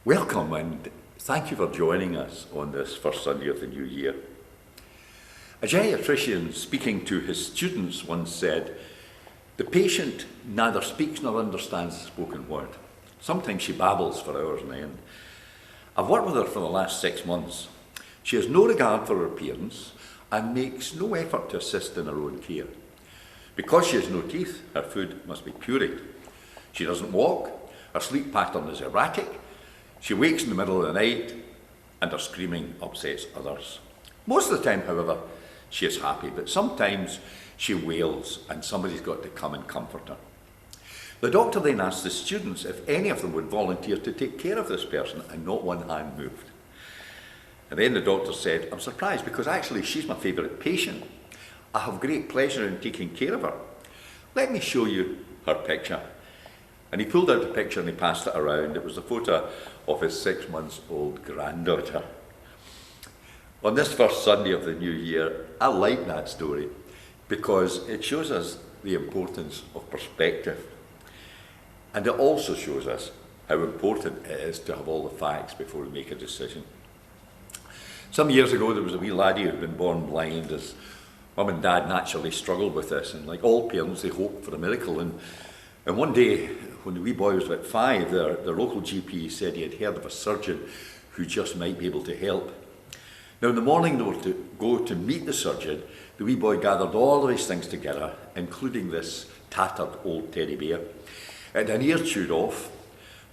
Welcome and thank you for joining us on this first Sunday of the new year. A geriatrician speaking to his students once said, "The patient neither speaks nor understands the spoken word. Sometimes she babbles for hours on end. I've worked with her for the last 6 months. She has no regard for her appearance and makes no effort to assist in her own care. Because she has no teeth, her food must be pureed. She doesn't walk, her sleep pattern is erratic, she wakes in the middle of the night, and her screaming upsets others. Most of the time, however, she is happy, but sometimes she wails and somebody's got to come and comfort her." The doctor then asked the students if any of them would volunteer to take care of this person, and not one hand moved. And then the doctor said, "I'm surprised because actually she's my favourite patient. I have great pleasure in taking care of her. Let me show you her picture." And he pulled out the picture and he passed it around. It was a photo of his 6-month-old granddaughter. On this first Sunday of the new year, I like that story because it shows us the importance of perspective. And it also shows us how important it is to have all the facts before we make a decision. Some years ago, there was a wee laddie who had been born blind, as Mum and Dad naturally struggled with this. And like all parents, they hoped for a miracle. And one day, when the wee boy was about 5, their local GP said he had heard of a surgeon who just might be able to help. Now in the morning they were to go to meet the surgeon. The wee boy gathered all of his things together, including this tattered old teddy bear. It had an ear chewed off,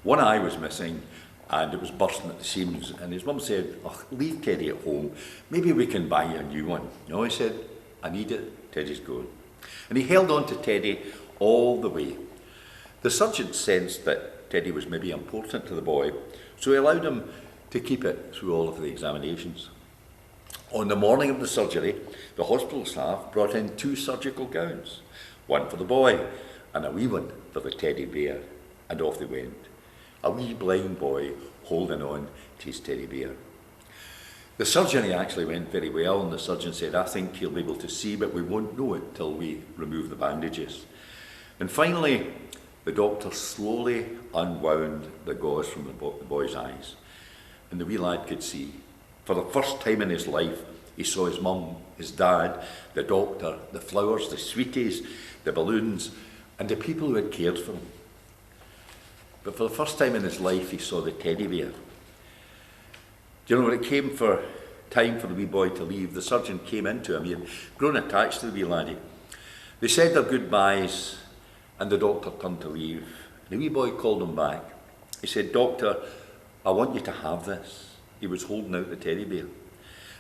one eye was missing, and it was bursting at the seams. And his mum said, "Oh, leave Teddy at home, maybe we can buy you a new one." "No," he said, "I need it, Teddy's going." And he held on to Teddy all the way. The surgeon sensed that Teddy was maybe important to the boy, so he allowed him to keep it through all of the examinations. On the morning of the surgery, the hospital staff brought in 2 surgical gowns, one for the boy and a wee one for the teddy bear, and off they went. A wee blind boy holding on to his teddy bear. The surgery actually went very well, and the surgeon said, "I think he'll be able to see, but we won't know it till we remove the bandages." And finally, the doctor slowly unwound the gauze from the boy's eyes, and the wee lad could see. For the first time in his life, he saw his mum, his dad, the doctor, the flowers, the sweeties, the balloons, and the people who had cared for him. But for the first time in his life, he saw the teddy bear. Do you know, when it came for time for the wee boy to leave, the surgeon came into him. He had grown attached to the wee laddie. They said their goodbyes, and the doctor turned to leave. The wee boy called him back. He said, "Doctor, I want you to have this." He was holding out the teddy bear.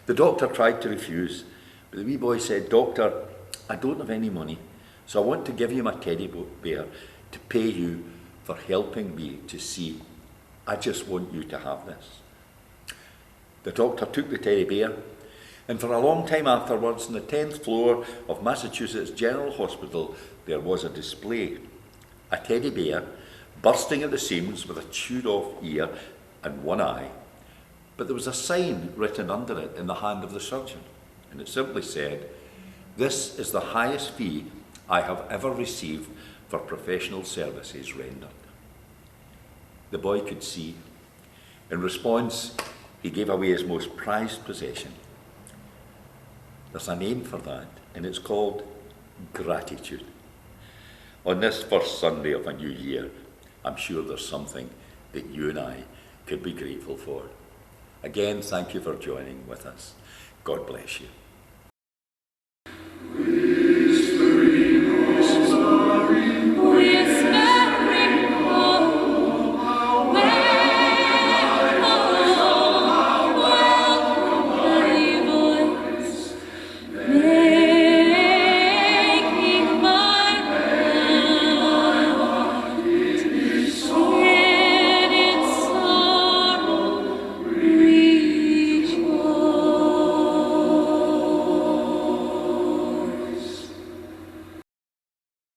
The doctor tried to refuse, but the wee boy said, "Doctor, I don't have any money, so I want to give you my teddy bear to pay you for helping me to see. I just want you to have this." The doctor took the teddy bear, and for a long time afterwards, on the 10th floor of Massachusetts General Hospital, there was a display. A teddy bear bursting at the seams with a chewed off ear and one eye. But there was a sign written under it in the hand of the surgeon, and it simply said, "This is the highest fee I have ever received for professional services rendered." The boy could see. In response, he gave away his most prized possession. There's a name for that, and it's called gratitude. On this first Sunday of a new year, I'm sure there's something that you and I could be grateful for. Again, thank you for joining with us. God bless you.